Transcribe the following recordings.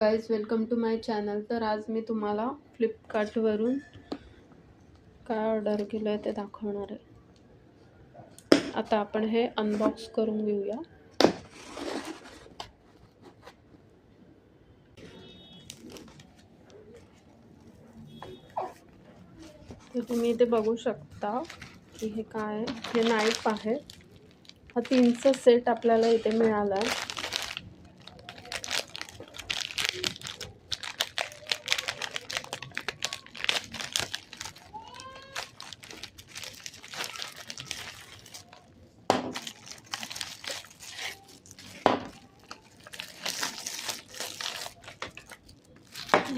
Guys welcome to my channel. तर आज मी तुम्हाला फ्लिपकार्टवरून काय ऑर्डर केलं आहे ते दाखवणार आहे। आता आपण हे अनबॉक्स करून घेऊया। तर तुम्ही इथे बघू शकता की हे काय आहे। हे नाईफ आहे। हा 3चा सेट आपल्याला इथे मिळाला आहे।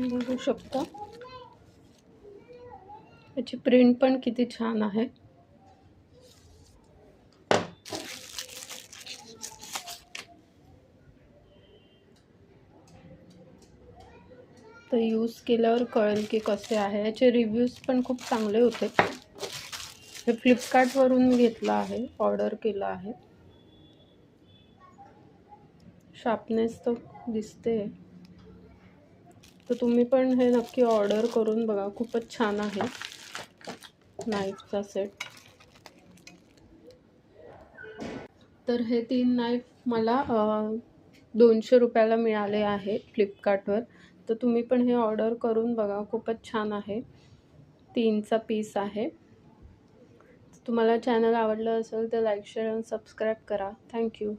बघू शकता याची प्रिंट पण किती छान आहे। तर यूज केल्यावर कळेल की कसे आहे। याचे रिव्ह्यूज पण खूप चांगले होते। हे फ्लिपकार्टवरून घेतलं आहे, ऑर्डर केलं आहे। शार्पनेस तर दिसते। तर तुम्ही पण हे नक्की ऑर्डर करून बघा, खूपच छान आहे नाईफचा सेट। तर हे 3 नाईफ मला 200 रुपयाला मिळाले आहे फ्लिपकार्टवर। तर तुम्ही पण हे ऑर्डर करून बघा, खूपच छान आहे। 3चा पीस आहे। तुम्हाला चॅनल आवडलं असेल तर लाईक, शेअर आणि सबस्क्राईब करा। थँक्यू।